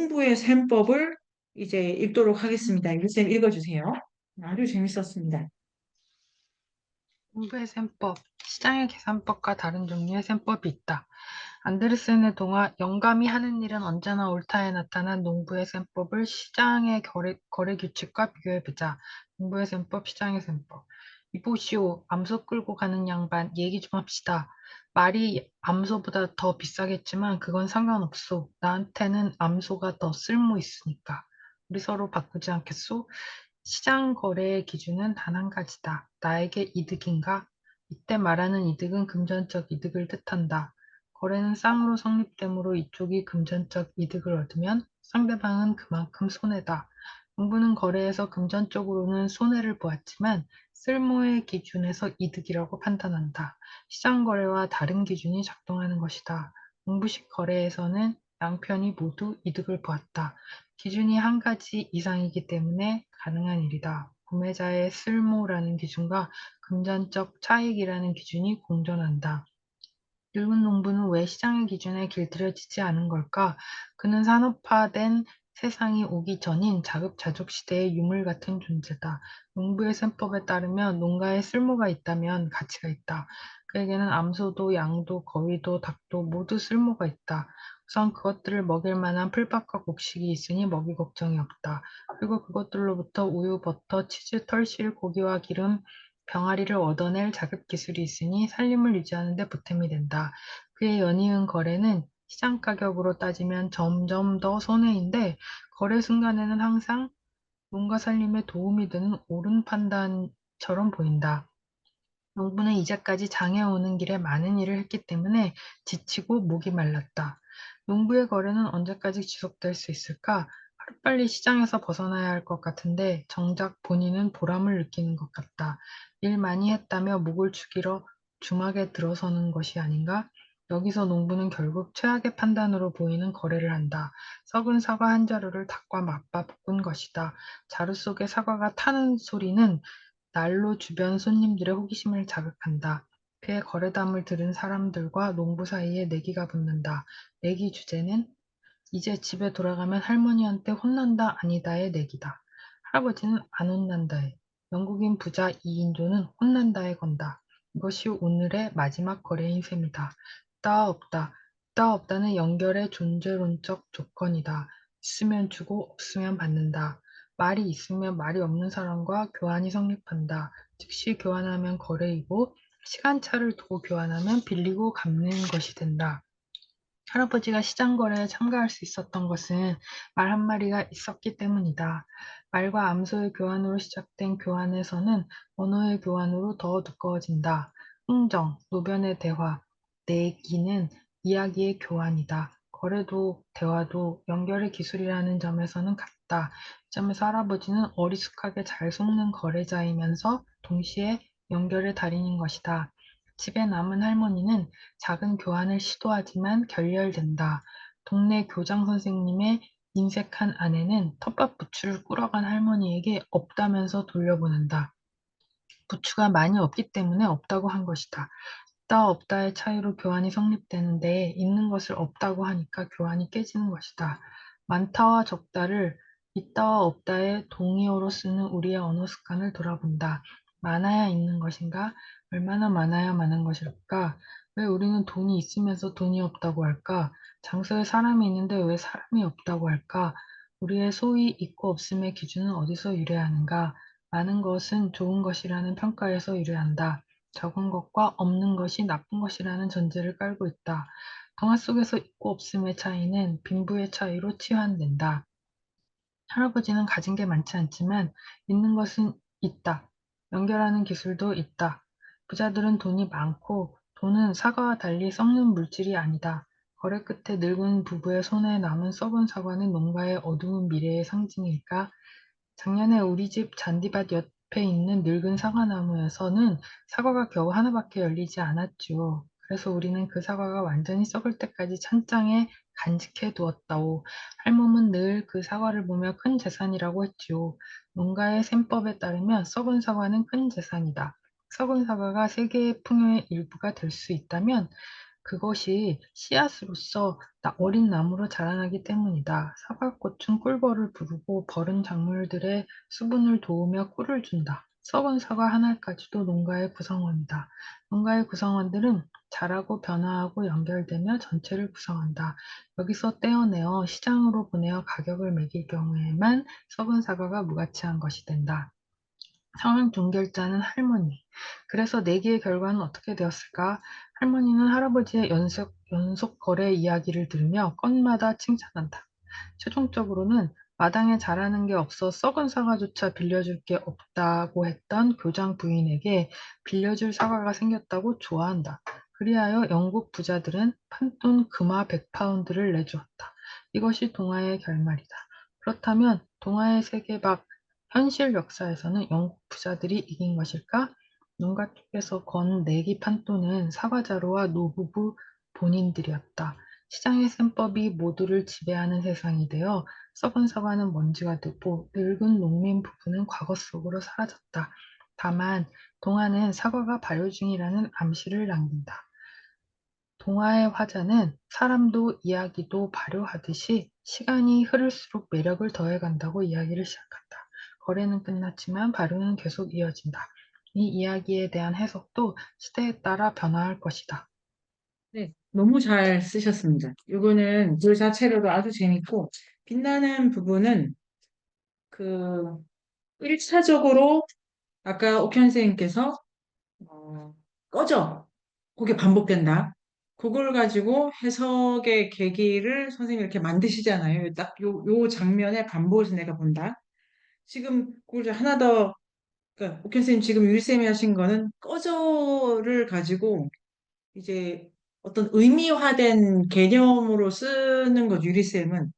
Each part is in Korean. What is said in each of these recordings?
농부의 셈법을 이제 읽도록 하겠습니다. 일쌤 읽어주세요. 아주 재밌었습니다. 농부의 셈법, 시장의 계산법과 다른 종류의 셈법이 있다. 안데르센의 동화 영감이 하는 일은 언제나 옳다에 나타난 농부의 셈법을 시장의 거래 규칙과 비교해보자. 농부의 셈법, 시장의 셈법. 이보시오, 암소 끌고 가는 양반, 얘기 좀 합시다. 말이 암소보다 더 비싸겠지만 그건 상관없소. 나한테는 암소가 더 쓸모 있으니까. 우리 서로 바꾸지 않겠소? 시장 거래의 기준은 단 한 가지다. 나에게 이득인가? 이때 말하는 이득은 금전적 이득을 뜻한다. 거래는 쌍으로 성립되므로 이쪽이 금전적 이득을 얻으면 상대방은 그만큼 손해다. 농부는 거래에서 금전적으로는 손해를 보았지만 쓸모의 기준에서 이득이라고 판단한다. 시장 거래와 다른 기준이 작동하는 것이다. 농부식 거래에서는 양편이 모두 이득을 보았다. 기준이 한 가지 이상이기 때문에 가능한 일이다. 구매자의 쓸모라는 기준과 금전적 차익이라는 기준이 공존한다. 늙은 농부는 왜 시장의 기준에 길들여지지 않은 걸까? 그는 산업화된 세상이 오기 전인 자급자족 시대의 유물 같은 존재다. 농부의 셈법에 따르면 농가에 쓸모가 있다면 가치가 있다. 그에게는 암소도 양도 거위도 닭도 모두 쓸모가 있다. 우선 그것들을 먹일 만한 풀밭과 곡식이 있으니 먹이 걱정이 없다. 그리고 그것들로부터 우유, 버터, 치즈, 털실, 고기와 기름, 병아리를 얻어낼 자급 기술이 있으니 살림을 유지하는 데 보탬이 된다. 그의 연이은 거래는 시장 가격으로 따지면 점점 더 손해인데 거래 순간에는 항상 농가 살림에 도움이 되는 옳은 판단처럼 보인다. 농부는 이제까지 장에 오는 길에 많은 일을 했기 때문에 지치고 목이 말랐다. 농부의 거래는 언제까지 지속될 수 있을까? 하루빨리 시장에서 벗어나야 할 것 같은데 정작 본인은 보람을 느끼는 것 같다. 일 많이 했다며 목을 축이러 주막에 들어서는 것이 아닌가? 여기서 농부는 결국 최악의 판단으로 보이는 거래를 한다. 썩은 사과 한 자루를 닭과 맞바 볶은 것이다. 자루 속에 사과가 타는 소리는 날로 주변 손님들의 호기심을 자극한다. 그의 거래담을 들은 사람들과 농부 사이에 내기가 붙는다. 내기 주제는 이제 집에 돌아가면 할머니한테 혼난다 아니다의 내기다. 할아버지는 안 혼난다에, 영국인 부자 이인조는 혼난다에 건다. 이것이 오늘의 마지막 거래인 셈이다. 있다 없다. 있다 없다는 연결의 존재론적 조건이다. 있으면 주고 없으면 받는다. 말이 있으면 말이 없는 사람과 교환이 성립한다. 즉시 교환하면 거래이고 시간차를 두고 교환하면 빌리고 갚는 것이 된다. 할아버지가 시장 거래에 참가할 수 있었던 것은 말 한마리가 있었기 때문이다. 말과 암소의 교환으로 시작된 교환에서는 언어의 교환으로 더 두꺼워진다. 흥정, 노변의 대화, 내기는 이야기의 교환이다. 거래도 대화도 연결의 기술이라는 점에서는 같다. 이 점에서 할아버지는 어리숙하게 잘 속는 거래자이면서 동시에 연결의 달인인 것이다. 집에 남은 할머니는 작은 교환을 시도하지만 결렬된다. 동네 교장 선생님의 인색한 아내는 텃밭 부추를 꾸러간 할머니에게 없다면서 돌려보낸다. 부추가 많이 없기 때문에 없다고 한 것이다. 있다 없다의 차이로 교환이 성립되는데 있는 것을 없다고 하니까 교환이 깨지는 것이다. 많다와 적다를 있다와 없다의 동의어로 쓰는 우리의 언어 습관을 돌아본다. 많아야 있는 것인가? 얼마나 많아야 많은 것일까? 왜 우리는 돈이 있으면서 돈이 없다고 할까? 장소에 사람이 있는데 왜 사람이 없다고 할까? 우리의 소위 있고 없음의 기준은 어디서 유래하는가? 많은 것은 좋은 것이라는 평가에서 유래한다. 적은 것과 없는 것이 나쁜 것이라는 전제를 깔고 있다. 동화 속에서 있고 없음의 차이는 빈부의 차이로 치환된다. 할아버지는 가진 게 많지 않지만 있는 것은 있다. 연결하는 기술도 있다. 부자들은 돈이 많고 돈은 사과와 달리 썩는 물질이 아니다. 거래 끝에 늙은 부부의 손에 남은 썩은 사과는 농가의 어두운 미래의 상징일까? 작년에 우리 집 잔디밭 옆에 있는 늙은 사과나무에서는 사과가 겨우 하나밖에 열리지 않았지요. 그래서 우리는 그 사과가 완전히 썩을 때까지 찬장에 간직해 두었다오. 할멈은 늘 그 사과를 보며 큰 재산이라고 했지요. 농가의 셈법에 따르면 썩은 사과는 큰 재산이다. 썩은 사과가 세계의 풍요의 일부가 될 수 있다면 그것이 씨앗으로서 어린 나무로 자라나기 때문이다. 사과꽃은 꿀벌을 부르고 벌은 작물들의 수분을 도우며 꿀을 준다. 썩은 사과 한 알까지도 농가의 구성원이다. 농가의 구성원들은 자라고 변화하고 연결되며 전체를 구성한다. 여기서 떼어내어 시장으로 보내어 가격을 매길 경우에만 썩은 사과가 무가치한 것이 된다. 상황 종결자는 할머니. 그래서 내기의 결과는 어떻게 되었을까? 할머니는 할아버지의 연속 거래 이야기를 들으며 건마다 칭찬한다. 최종적으로는 마당에 자라는 게 없어 썩은 사과조차 빌려줄 게 없다고 했던 교장 부인에게 빌려줄 사과가 생겼다고 좋아한다. 그리하여 영국 부자들은 판돈 금화 100파운드를 내주었다. 이것이 동화의 결말이다. 그렇다면 동화의 세계박 현실 역사에서는 영국 부자들이 이긴 것일까? 농가 쪽에서 건 내기 판돈은 사과자루와 노부부 본인들이었다. 시장의 셈법이 모두를 지배하는 세상이 되어 썩은 사과는 먼지가 되고 늙은 농민 부부는 과거 속으로 사라졌다. 다만 동화는 사과가 발효 중이라는 암시를 남긴다. 동화의 화자는 사람도 이야기도 발효하듯이 시간이 흐를수록 매력을 더해간다고 이야기를 시작한다. 거래는 끝났지만 발효는 계속 이어진다. 이 이야기에 대한 해석도 시대에 따라 변화할 것이다. 네, 너무 잘 쓰셨습니다. 이거는 글 자체로도 아주 재밌고, 빛나는 부분은 그 1차적으로 아까 옥현 선생님께서 꺼져. 그게 반복된다. 그걸 가지고 해석의 계기를 선생님이 이렇게 만드시잖아요. 딱 요 장면의 반복에서 내가 본다. 지금 그걸 이제 하나 더, 그러니까 옥현 선생님 지금 유리쌤이 하신 거는 꺼져를 가지고 이제 어떤 의미화된 개념으로 쓰는 거 유리쌤은.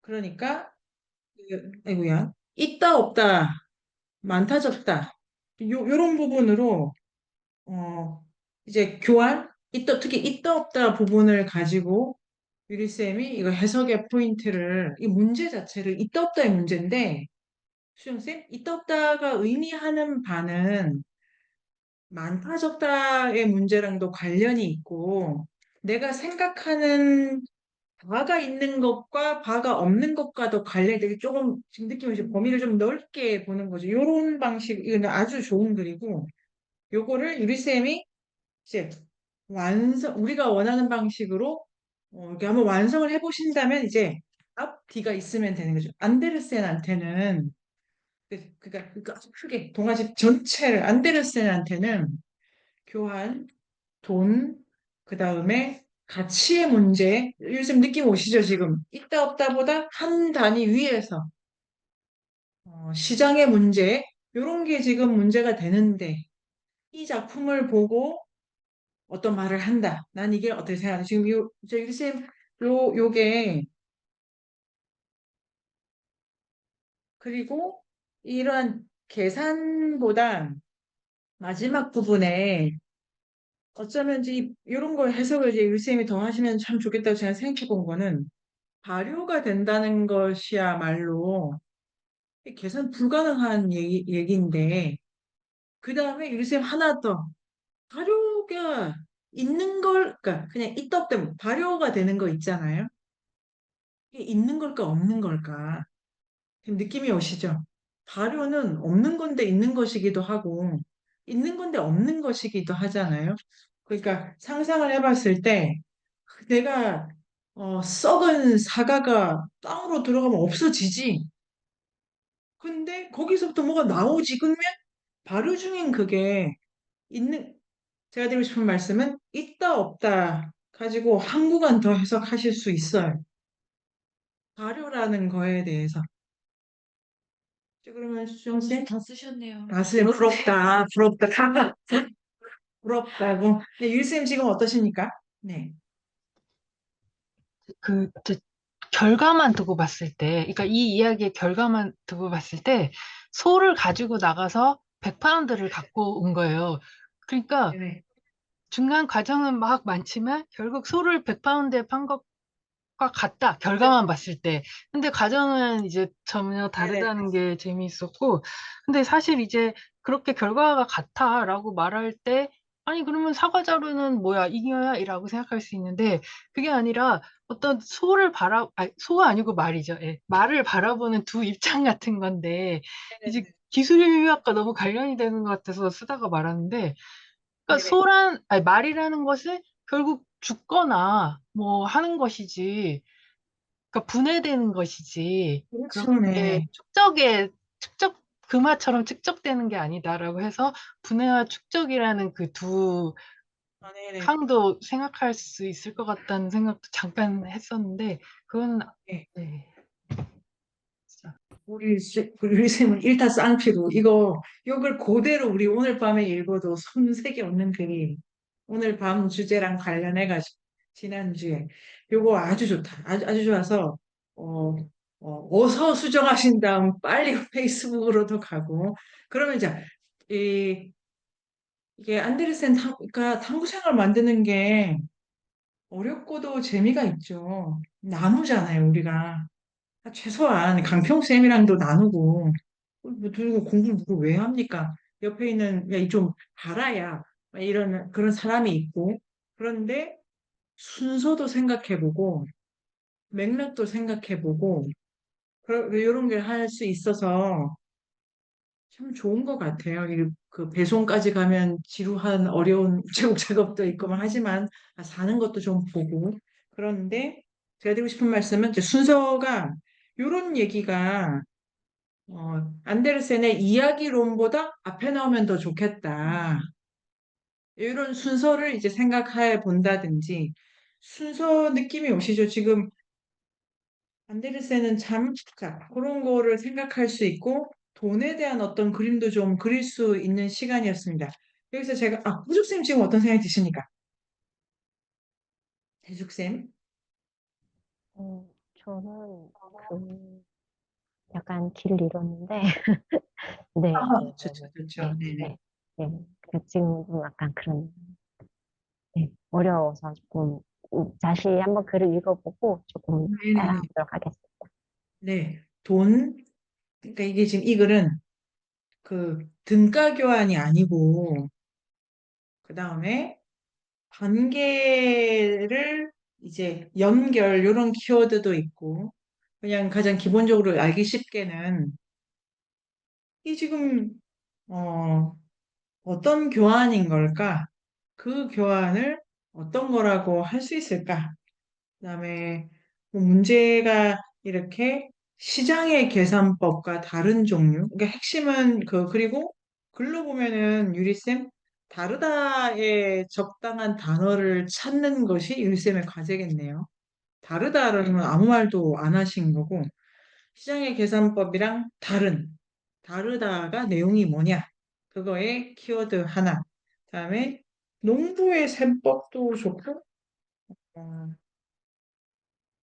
그러니까, 아이고야, 있다 없다, 많다 적다. 요런 부분으로 어, 이제 교환, 특히 있다 없다 부분을 가지고 유리쌤이 이거 해석의 포인트를, 이 문제 자체를 있다 없다의 문제인데, 수영쌤, 있다 없다가 의미하는 바는 많다 적다의 문제랑도 관련이 있고, 내가 생각하는 바가 있는 것과 바가 없는 것과도 관련이 되게 조금, 지금 느낌이 좀 범위를 좀 넓게 보는 거죠. 요런 방식, 이거는 아주 좋은 글이고, 요거를 유리쌤이 이제 우리가 원하는 방식으로 이렇게 한번 완성을 해보신다면 이제 앞, 뒤가 있으면 되는 거죠. 안데르센한테는, 그러니까 아주 크게 동아집 전체를, 안데르센한테는 교환, 돈, 그 다음에 가치의 문제, 요즘 느낌 오시죠? 지금 있다 없다보다 한 단위 위에서 시장의 문제, 이런 게 지금 문제가 되는데, 이 작품을 보고 어떤 말을 한다. 난 이게 어떻게 생각하냐. 지금 저 유쌤, 요게, 그리고 이러한 계산보다 마지막 부분에 어쩌면 이런 걸 해석을 이제 유쌤이 더 하시면 참 좋겠다고 제가 생각해 본 거는 발효가 된다는 것이야말로 계산 불가능한 얘기인데, 그 다음에 유쌤 하나 더, 발효가 있는 걸, 그러니까 그냥 있다 없다 발효가 되는 거 있잖아요. 이게 있는 걸까 없는 걸까? 느낌이 오시죠? 발효는 없는 건데 있는 것이기도 하고, 있는 건데 없는 것이기도 하잖아요. 그러니까 상상을 해봤을 때, 내가 썩은 사과가 땅으로 들어가면 없어지지. 근데 거기서부터 뭐가 나오지. 그러면 발효 중인 그게 있는, 제가 드리고 싶은 말씀은 있다 없다 가지고 한 구간 더 해석하실 수 있어요. 발효라는 거에 대해서. 그러면 수정씨? 다 쓰셨네요. 가슴 부럽다, 부럽다, 부럽다고. 네, 율쌤 지금 어떠십니까? 네. 이제 결과만 두고 봤을 때, 그러니까 이 이야기의 결과만 두고 봤을 때, 소를 가지고 나가서 100파운드를 갖고 온 거예요. 그러니까 네네. 중간 과정은 막 많지만 결국 소를 100파운드에 판 것과 같다. 결과만 봤을 때. 근데 과정은 이제 전혀 네네. 다르다는 게 재미있었고, 근데 사실 이제 그렇게 결과가 같아라고 말할 때 아니, 그러면 사과자루는 뭐야, 이거야? 이라고 생각할 수 있는데, 그게 아니라 어떤 아니, 소가 아니고 말이죠. 예, 말을 바라보는 두 입장 같은 건데, 이제 네네네. 기술인류학과 너무 관련이 되는 것 같아서 쓰다가 말았는데, 그러니까 네네. 아니, 말이라는 것은 결국 죽거나 뭐 하는 것이지, 그러니까 분해되는 것이지, 그렇죠, 그렇게 네. 금화처럼 축적되는 게 아니다라고 해서 분해와 축적이라는 그 두 아, 네네. 항도 생각할 수 있을 것 같다는 생각도 잠깐 했었는데, 그건, 네. 네, 진짜. 우리 쌤은 일타 쌍피로 이거 이걸 그대로 우리 오늘 밤에 읽어도 손색이 없는 글이 오늘 밤 주제랑 관련해가지고 지난주에 요거 아주 좋다. 아주 좋아서 어, 어서 수정하신 다음 빨리 페이스북으로도 가고 그러면 이제 이게 안데르센 그러니까 탐구 생활 만드는 게 어렵고도 재미가 있죠. 나누잖아요, 우리가. 최소한 강평쌤이랑도 나누고 뭐 들고 공부 누구 왜 합니까? 옆에 있는 야좀 알아야 막 이런 그런 사람이 있고 그런데 순서도 생각해보고 맥락도 생각해보고 이런 걸 할 수 있어서 참 좋은 것 같아요. 그 배송까지 가면 지루한 어려운 우체국 작업도 있고만 하지만 사는 것도 좀 보고 그런데 제가 드리고 싶은 말씀은 이제 순서가 이런 얘기가 안데르센의 이야기론보다 앞에 나오면 더 좋겠다. 이런 순서를 이제 생각해 본다든지 순서 느낌이 오시죠? 지금 안데르센은 참, 자, 그런 거를 생각할 수 있고 돈에 대한 어떤 그림도 좀 그릴 수 있는 시간이었습니다. 여기서 제가, 후죽쌤 지금 어떤 생각이 드십니까? 대죽쌤? 저는 약간 길을 잃었는데, 네, 좋죠, 좋죠. 네, 네네. 네, 네. 지금 좀 약간 그런, 네, 어려워서 조금 다시 한번 글을 읽어보고 조금 네네네. 따라하도록 하겠습니다. 네. 돈, 그러니까 이게 지금 이 글은 그 등가 교환이 아니고, 그 다음에 관계를 이제 연결 이런 키워드도 있고 그냥 가장 기본적으로 알기 쉽게는 이 지금 어, 어떤 교환인 걸까? 그 교환을 어떤 거라고 할 수 있을까? 그다음에 뭐 문제가 이렇게 시장의 계산법과 다른 종류. 그러니까 핵심은 그리고 글로 보면은 유리쌤 다르다의 적당한 단어를 찾는 것이 유리쌤의 과제겠네요. 다르다라는 건 아무 말도 안 하신 거고 시장의 계산법이랑 다르다가 내용이 뭐냐? 그거의 키워드 하나. 그다음에 농부의 셈법도 좋고 어,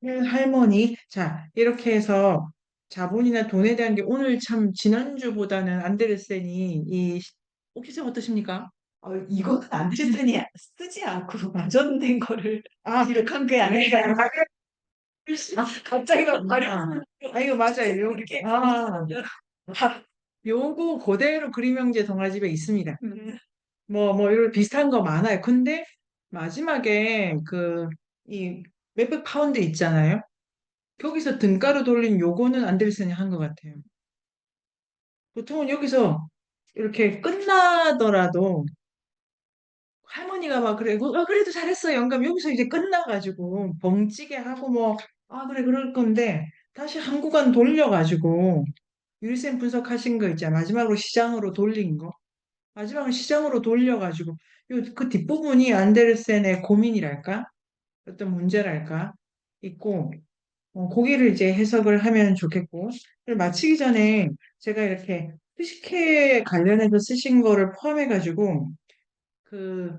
할머니. 자, 이렇게 해서 자본이나 돈에 대한 게 오늘 참 지난주보다는 안데르센이 혹시 좀 어떠십니까? 이거는 안데르센이 쓰지 않고 마전된 거를 기록한 게 아닐까요? 갑자기 막 이거 맞아요. 이렇게 요거 그대로 그림형제 동화집에 있습니다. 이런 비슷한 거 많아요. 근데 마지막에 이 몇백 파운드 있잖아요. 거기서 등가로 돌린 요거는 안데르센이 한 것 같아요. 보통은 여기서 이렇게 끝나더라도 할머니가 막 그래, 그래도 잘했어, 영감. 여기서 이제 끝나가지고 벙찌게 하고 그래, 그럴 건데 다시 한 구간 돌려가지고 유리쌤 분석하신 거 있잖아. 마지막으로 시장으로 돌린 거. 마지막으로 시장으로 돌려가지고 그 뒷부분이 안데르센의 고민이랄까? 어떤 문제랄까? 있고 거기를 이제 해석을 하면 좋겠고 그리고 마치기 전에 제가 이렇게 휴식회 관련해서 쓰신 거를 포함해가지고 그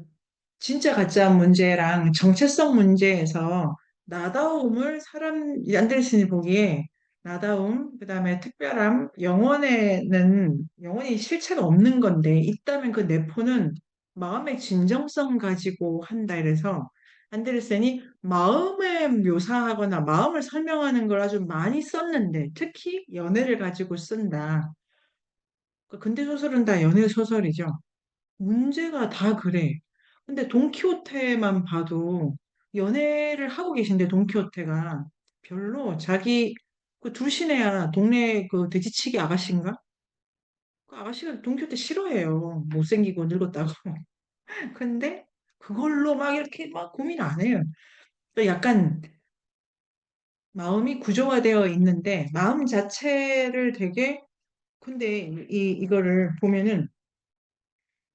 진짜 가짜 문제랑 정체성 문제에서 나다움을 안데르센이 보기에 나다움, 그다음에 특별함, 영혼이 실체가 없는 건데 있다면 그 내포는 마음의 진정성 가지고 한다 이래서 안데르센이 마음을 묘사하거나 마음을 설명하는 걸 아주 많이 썼는데 특히 연애를 가지고 쓴다. 그 근대 소설은 다 연애 소설이죠. 문제가 다 그래. 근데 돈키호테만 봐도 연애를 하고 계신데 돈키호테가 별로 자기 그 둘신애야 동네 그 돼지치기 아가씨인가? 그 아가씨가 돈키호테 싫어해요. 못생기고 늙었다고. 근데 그걸로 막 이렇게 막 고민 안 해요. 또 약간 마음이 구조화되어 있는데 마음 자체를 되게 근데 이거를 보면은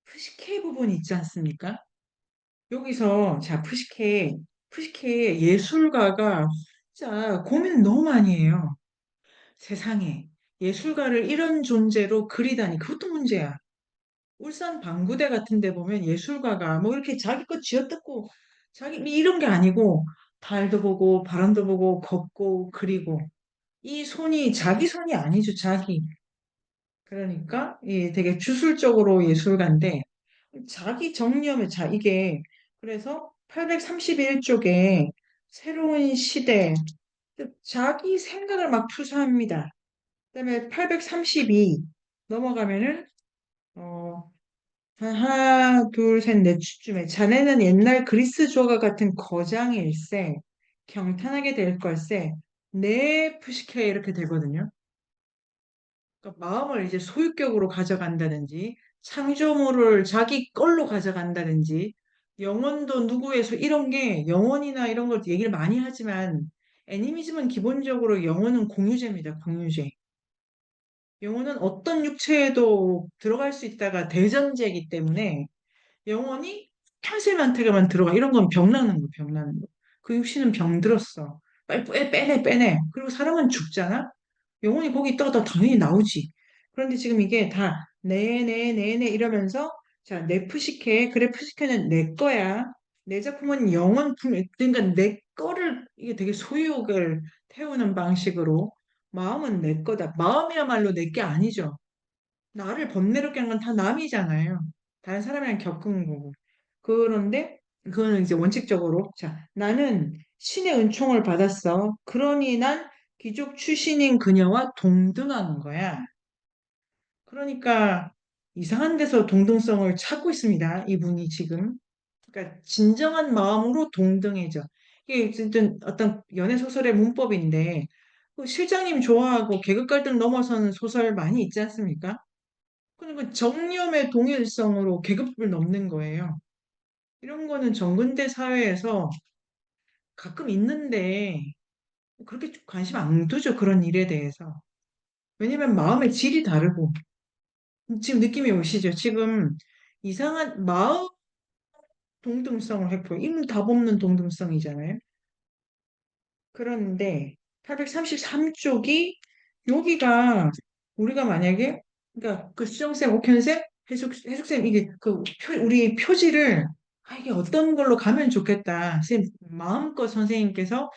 푸시케 부분이 있지 않습니까? 여기서 자 푸시케 예술가가 진짜 고민을 너무 많이 해요. 세상에 예술가를 이런 존재로 그리다니 그것도 문제야. 울산 방구대 같은 데 보면 예술가가 뭐 이렇게 자기 것 쥐어뜯고 자기 이런 게 아니고 달도 보고 바람도 보고 걷고 그리고 이 손이 자기 손이 아니죠, 자기. 그러니까 이 되게 주술적으로 예술가인데 자기 정리하면 자 이게 그래서 831쪽에 새로운 시대 자기 생각을 막 투사합니다. 그다음에 832 넘어가면은 어 하나 둘셋넷 주쯤에 자네는 옛날 그리스 조가 같은 거장일세 경탄하게 될 걸세 내 푸시케 이렇게 되거든요. 그러니까 마음을 이제 소유격으로 가져간다든지 창조물을 자기 걸로 가져간다든지 영혼도 누구에서 이런 게 영혼이나 이런 걸 얘기를 많이 하지만 애니미즘은 기본적으로 영혼은 공유제입니다. 공유제. 영혼은 어떤 육체에도 들어갈 수 있다가 대전제이기 때문에 영혼이 탄생한테만 들어가 이런 건 병나는 거 병나는 거. 그 육신은 병들었어. 빨리 빼내 빼내. 그리고 사람은 죽잖아. 영혼이 거기 있다가 당연히 나오지. 그런데 지금 이게 다 네네네네 이러면서 자, 내 푸시케 그래 푸시케는 내 거야. 내 작품은 영혼 그러니까 내 거를 이게 되게 소유욕을 태우는 방식으로 마음은 내 거다. 마음이야말로 내 게 아니죠. 나를 번뇌롭게 한 건 다 남이잖아요. 다른 사람이랑 겪은 거고. 그런데 그거는 이제 원칙적으로 자, 나는 신의 은총을 받았어. 그러니 난 귀족 출신인 그녀와 동등한 거야. 그러니까 이상한 데서 동등성을 찾고 있습니다. 이분이 지금. 그러니까 진정한 마음으로 동등해져. 이게 어쨌든 어떤 연애 소설의 문법인데 그 실장님 좋아하고 계급 갈등 넘어서는 소설 많이 있지 않습니까? 그러니까 정념의 동일성으로 계급을 넘는 거예요. 이런 거는 정근대 사회에서 가끔 있는데 그렇게 관심 안 두죠. 그런 일에 대해서. 왜냐면 마음의 질이 다르고. 지금 느낌이 오시죠? 지금 이상한 마음 동등성을 획득, 이는 답 없는 동등성이잖아요. 그런데 833쪽이 여기가 우리가 만약에 그러니까 그 수정쌤, 옥현쌤, 해숙쌤 이게 그 우리 표지를 아 이게 어떤 걸로 가면 좋겠다. 쌤 마음껏 선생님께서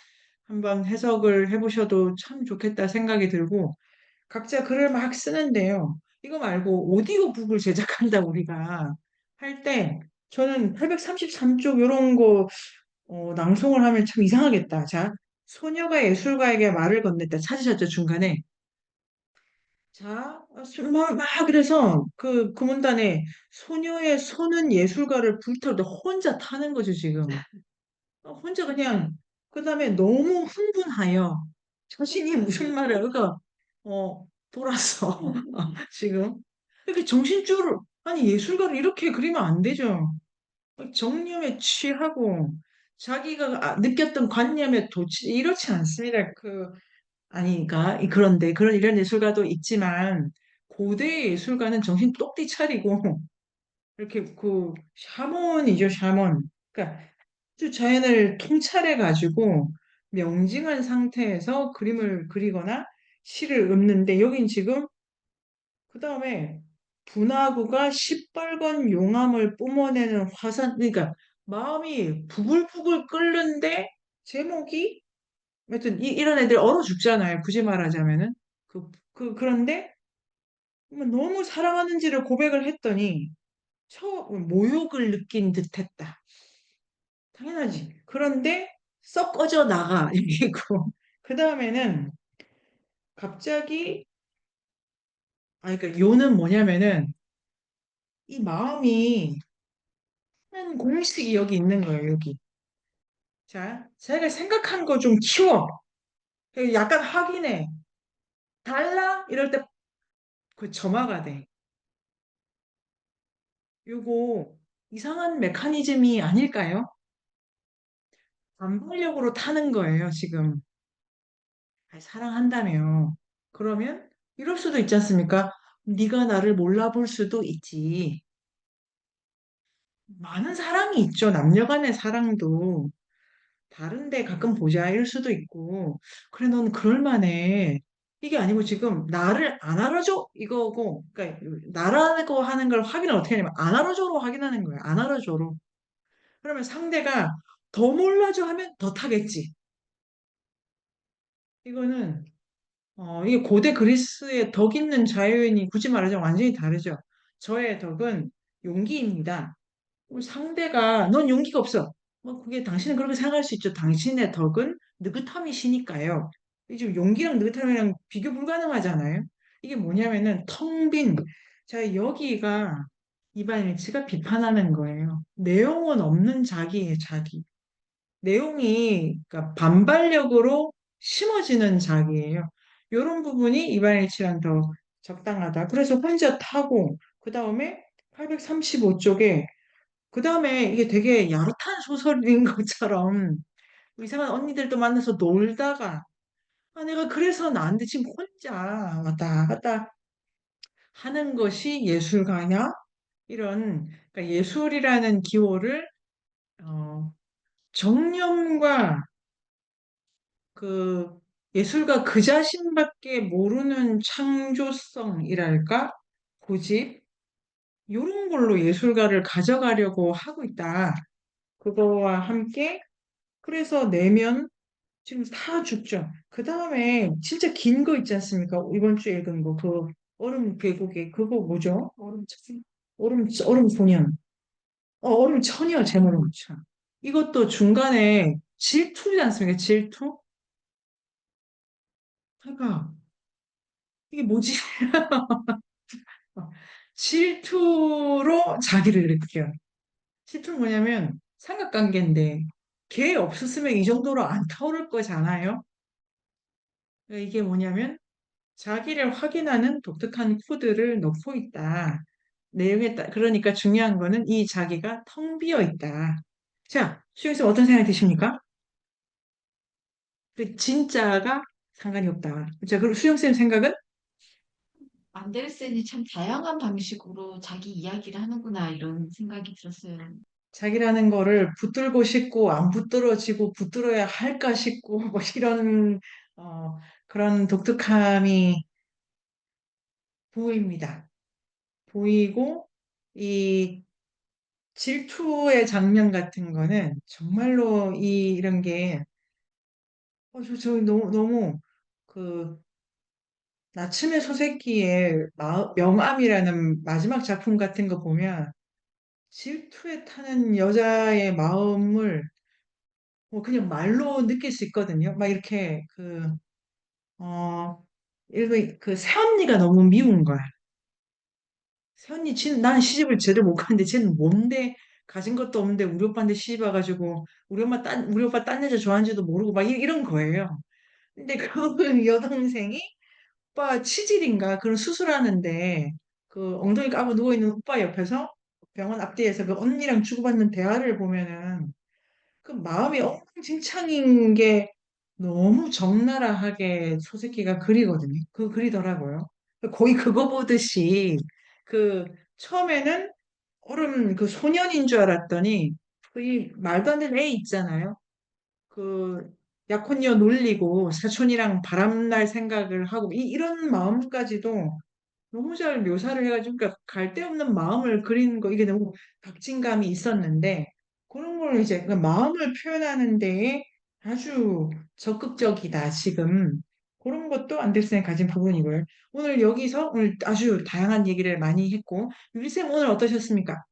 한번 해석을 해보셔도 참 좋겠다 생각이 들고 각자 글을 막 쓰는데요. 이거 말고 오디오북을 제작한다 우리가 할 때 저는 833쪽 이런 거 낭송을 하면 참 이상하겠다. 자, 소녀가 예술가에게 말을 건넸다. 찾으셨죠, 중간에. 자, 막 그래서 그 문단에 소녀의 손은 예술가를 불태우다 혼자 타는 거죠, 지금. 혼자 그냥, 그 다음에 너무 흥분하여 자신이 무슨 말을, 그러니까, 돌았어. 지금. 이렇게 정신줄을, 아니, 예술가를 이렇게 그리면 안 되죠. 정념에 취하고 자기가 느꼈던 관념에 이렇지 않습니다. 아니, 그러니까 그런데 그런 이런 예술가도 있지만 고대 예술가는 정신 똑띠 차리고 이렇게 그 샤먼이죠, 샤먼. 그러니까 아주 자연을 통찰해 가지고 명징한 상태에서 그림을 그리거나 시를 읊는데 여긴 지금 그 다음에 분화구가 시뻘건 용암을 뿜어내는 화산, 그러니까 마음이 부글부글 끓는데 제목이 하여튼 이런 애들 얼어 죽잖아요. 굳이 말하자면은 그런데 뭐 너무 사랑하는지를 고백을 했더니 모욕을 느낀 듯했다. 당연하지. 그런데 썩 꺼져 나가 이기고 그 다음에는 갑자기 그러니까 요는 뭐냐면은 이 마음이 하는 공식이 여기 있는 거예요, 여기. 자, 자기가 생각한 거 좀 키워. 약간 확인해. 달라? 이럴 때 그 점화가 돼. 요거 이상한 메커니즘이 아닐까요? 반발력으로 타는 거예요, 지금. 아니, 사랑한다며. 그러면 이럴 수도 있지 않습니까? 네가 나를 몰라볼 수도 있지. 많은 사랑이 있죠. 남녀 간의 사랑도. 다른데 가끔 보자 이럴 수도 있고. 그래, 넌 그럴만해. 이게 아니고 지금 나를 안 알아줘? 이거고. 그러니까 나라고 하는 걸 확인을 어떻게 하냐면 안 알아줘로 확인하는 거예요. 안 알아줘로. 그러면 상대가 더 몰라줘 하면 더 타겠지. 이거는 이게 고대 그리스의 덕 있는 자유인이 굳이 말하자면 완전히 다르죠. 저의 덕은 용기입니다. 상대가 넌 용기가 없어. 뭐 그게 당신은 그렇게 생각할 수 있죠. 당신의 덕은 느긋함이시니까요. 이게 지금 용기랑 느긋함이랑 비교 불가능하잖아요. 이게 뭐냐면은 텅 빈. 자, 여기가 이반 일치가 비판하는 거예요. 내용은 없는 자기의 자기. 내용이 그러니까 반발력으로 심어지는 자기예요. 이런 부분이 이반일치랑 더 적당하다. 그래서 혼자 타고 그 다음에 835쪽에 그 다음에 이게 되게 야릇한 소설인 것처럼 이상한 언니들도 만나서 놀다가 아, 내가 그래서 나한테 지금 혼자 왔다 갔다 하는 것이 예술가냐? 이런 그러니까 예술이라는 기호를 어, 정념과 그 예술가 그 자신밖에 모르는 창조성이랄까? 고집? 이런 걸로 예술가를 가져가려고 하고 있다. 그거와 함께 그래서 내면 지금 다 죽죠. 그 다음에 진짜 긴 거 있지 않습니까? 이번 주에 읽은 거, 그 얼음 계곡에 그거 뭐죠? 얼음 소년. 얼음 천이요, 제목은 참. 이것도 중간에 질투지 않습니까? 질투? 그러니까 이게 뭐지? 질투로 자기를 일으켜요. 질투는 뭐냐면 삼각관계인데 걔 없었으면 이 정도로 안 타오를 거잖아요. 그러니까 이게 뭐냐면 자기를 확인하는 독특한 코드를 넣고 있다. 내용에 그러니까 중요한 거는 이 자기가 텅 비어 있다. 자, 수영쌤 어떤 생각이 드십니까? 그 진짜가 상관이 없다. 자, 그리고 수영쌤 생각은 안데르센이 참 다양한 방식으로 자기 이야기를 하는구나 이런 생각이 들었어요. 자기라는 거를 붙들고 싶고 안 붙들어지고 붙들어야 할까 싶고 뭐 이런 어, 그런 독특함이 보입니다. 보이고 이 질투의 장면 같은 거는 정말로 이런 게 저 너무 그 나츠메 소세키의 명암이라는 마지막 작품 같은 거 보면 질투에 타는 여자의 마음을 뭐 그냥 말로 느낄 수 있거든요. 막 이렇게 일본 그 새언니가 너무 미운 거야. 새언니, 난 시집을 제대로 못 가는데 쟤는 뭔데 가진 것도 없는데 우리 오빠한테 시집 와가지고 우리 오빠 딴 여자 좋아하는지도 모르고 막 이런 거예요. 근데 그 여동생이 오빠 치질인가 그런 수술하는데 그 엉덩이 까고 누워있는 오빠 옆에서 병원 앞뒤에서 그 언니랑 주고받는 대화를 보면은 그 마음이 엉망진창인 게 너무 적나라하게 소새끼가 그리거든요. 그리더라고요. 거의 그거 보듯이 그 처음에는 얼음 그 소년인 줄 알았더니 그 이 말도 안 되는 애 있잖아요. 그 약혼녀 놀리고 사촌이랑 바람날 생각을 하고 이런 마음까지도 너무 잘 묘사를 해가지고 그러니까 갈데 없는 마음을 그리는 거 이게 너무 박진감이 있었는데 그런 걸 이제 그 마음을 표현하는 데에 아주 적극적이다 지금 그런 것도 안데르센이 가진 부분이고요. 오늘 아주 다양한 얘기를 많이 했고 유리쌤 오늘 어떠셨습니까?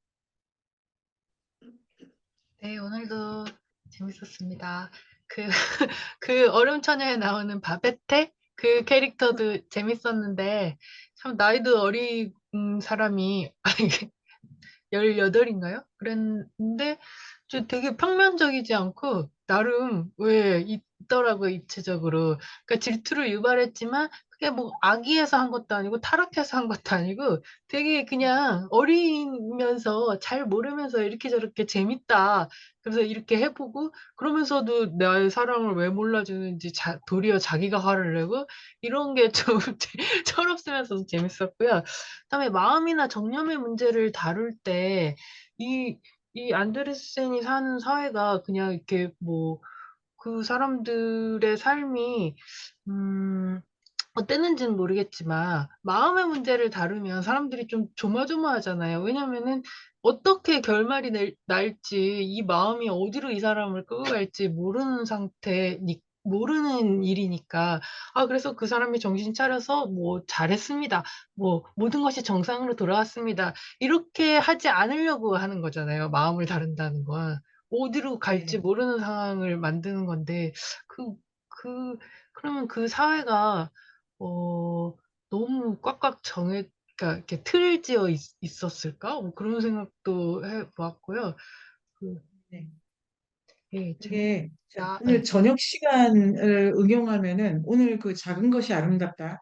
네, 오늘도 재밌었습니다. 그, 그 얼음처녀에 나오는 바베테? 그 캐릭터도 재밌었는데, 참 나이도 어린 사람이, 18인가요? 그랬는데 되게 평면적이지 않고 나름 왜 있더라고요, 입체적으로. 그러니까 질투를 유발했지만 그게 뭐 악의해서 한 것도 아니고 타락해서 한 것도 아니고 되게 그냥 어리면서 잘 모르면서 이렇게 저렇게 재밌다. 그래서 이렇게 해보고 그러면서도 나의 사랑을 왜 몰라주는지 도리어 자기가 화를 내고 이런 게 좀 철없으면서도 재밌었고요. 그다음에 마음이나 정념의 문제를 다룰 때 이 안데르센이 사는 사회가 그냥 이렇게 뭐 그 사람들의 삶이 음 어땠는지는 모르겠지만 마음의 문제를 다루면 사람들이 좀 조마조마하잖아요. 왜냐면은 어떻게 결말이 날지 이 마음이 어디로 이 사람을 끌고 갈지 모르는 일이니까. 그래서 그 사람이 정신 차려서 뭐 잘했습니다. 뭐 모든 것이 정상으로 돌아왔습니다. 이렇게 하지 않으려고 하는 거잖아요. 마음을 다룬다는 건. 어디로 갈지 네. 모르는 상황을 만드는 건데 그, 그, 그러면 그 사회가 어, 너무 꽉꽉 그러니까 이렇게 틀지어 있었을까? 뭐 그런 생각도 해보았고요. 그, 네. 예, 이게 자, 오늘 예. 저녁 시간을 응용하면은 오늘 그 작은 것이 아름답다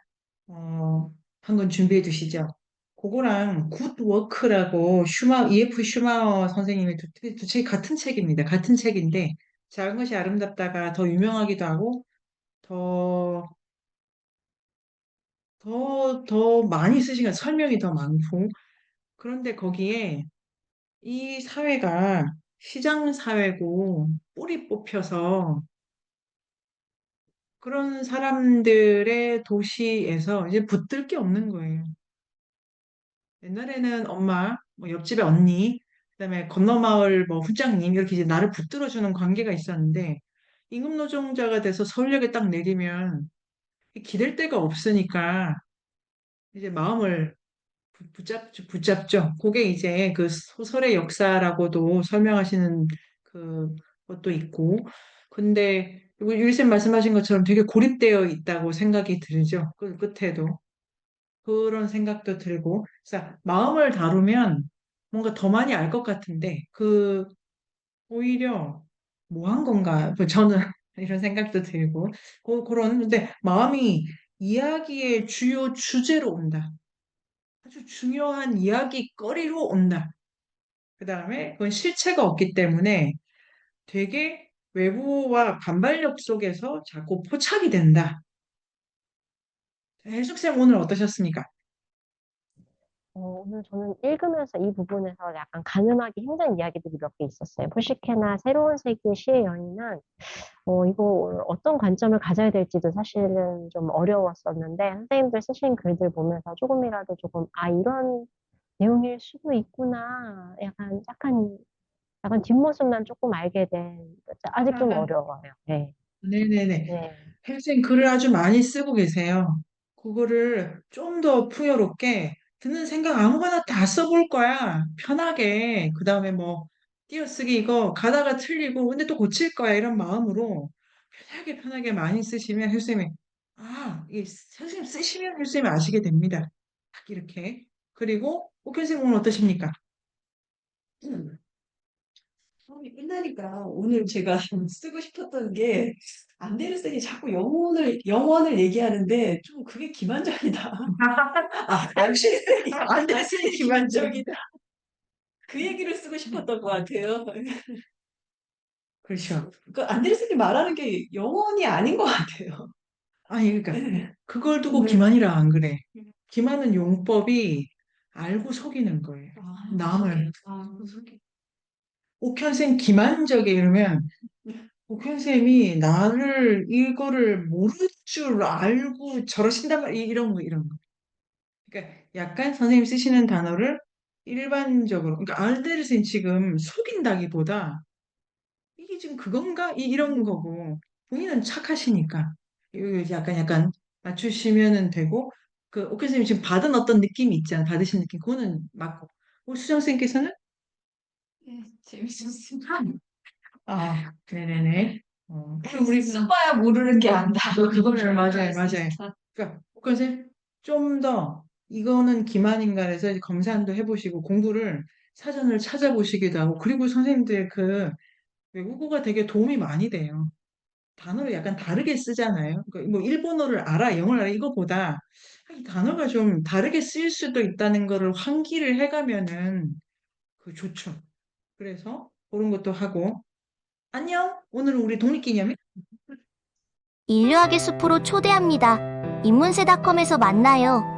한 건 준비해 두시죠. 그거랑 굿 워크라고 EF 슈마어 선생님의 두 책이 같은 책입니다. 같은 책인데 작은 것이 아름답다가 더 유명하기도 하고 더 더 많이 쓰신 건 설명이 더 많고 그런데 거기에 이 사회가 시장 사회고 뿌리 뽑혀서 그런 사람들의 도시에서 이제 붙들 게 없는 거예요. 옛날에는 엄마, 뭐 옆집에 언니, 그다음에 건너마을 뭐 후장님 이렇게 이제 나를 붙들어주는 관계가 있었는데 임금 노동자가 돼서 서울역에 딱 내리면 기댈 데가 없으니까 이제 마음을 붙잡죠. 그게 이제 그 소설의 역사라고도 설명하시는 그 것도 있고. 근데 율쌤 말씀하신 것처럼 되게 고립되어 있다고 생각이 들죠. 그 끝에도. 그런 생각도 들고. 그래서 마음을 다루면 뭔가 더 많이 알 것 같은데, 오히려 뭐 한 건가? 뭐 저는 이런 생각도 들고. 근데 마음이 이야기의 주요 주제로 온다. 아주 중요한 이야기거리로 온다. 그 다음에 그건 실체가 없기 때문에 되게 외부와 반발력 속에서 자꾸 포착이 된다. 해숙쌤 오늘 어떠셨습니까? 오늘 저는 읽으면서 이 부분에서 약간 가늠하기 힘든 이야기들이 몇 개 있었어요. 푸시케나 새로운 세기의 시의 연인은 이거 어떤 관점을 가져야 될지도 사실은 좀 어려웠었는데, 선생님들 쓰신 글들 보면서 조금이라도 조금, 이런 내용일 수도 있구나. 약간 뒷모습만 조금 알게 된, 아직 좀 어려워요. 네. 네네네. 네. 헬쌤 글을 아주 많이 쓰고 계세요. 그거를 좀 더 풍요롭게 드는 생각 아무거나 다 써볼 거야. 편하게. 그 다음에 뭐 띄어쓰기 이거 가다가 틀리고 근데 또 고칠 거야. 이런 마음으로 편하게 편하게 많이 쓰시면 헬쌤이 이게 선생님 쓰시면 헬쌤이 아시게 됩니다. 딱 이렇게. 그리고 옥현쌤 오늘 어떠십니까? 수업이 끝나니까 오늘 제가 쓰고 싶었던 게 안데르센이 자꾸 영원을 얘기하는데 좀 그게 기만적이다. 안데르센이 안데르센이 기만적이다. 그 얘기를 쓰고 싶었던 것 같아요. 그렇죠. 그 안데르센이 말하는 게 영원이 아닌 것 같아요. 아니, 그러니까 네. 그걸 두고 네. 기만이라 안 그래. 기만은 용법이 알고 속이는 거예요. 남을. 무섭게. 옥현생 기만적이 이러면 옥현쌤이 나를 이거를 모를 줄 알고 저러신단 말이야. 이런 거. 그러니까 약간 선생님 쓰시는 단어를 일반적으로, 그러니까 알데르센 지금 속인다기보다 이게 지금 그건가? 이런 거고 본인은 착하시니까 이거 약간 맞추시면은 되고 그 오케이 선생님 지금 받은 어떤 느낌이 있잖아 받으신 느낌 그거는 맞고 수정 쌤께서는 네, 재밌었습니다. 네네네 우리 써봐야 모르는 게 안다. 그거를 맞아요 그러니까 오케이 선생님 좀 더 이거는 기만인간에서 이제 검산도 해보시고 공부를 사전을 찾아보시기도 하고, 그리고 선생님들 그 외국어가 되게 도움이 많이 돼요. 단어를 약간 다르게 쓰잖아요. 그러니까 뭐 일본어를 알아, 영어를 알아 이거보다 이 단어가 좀 다르게 쓰일 수도 있다는 거를 환기를 해가면은 그 좋죠. 그래서 그런 것도 하고. 안녕. 오늘은 우리 독립기념일. 인류학의 숲으로 초대합니다. 인문세닷컴에서 만나요.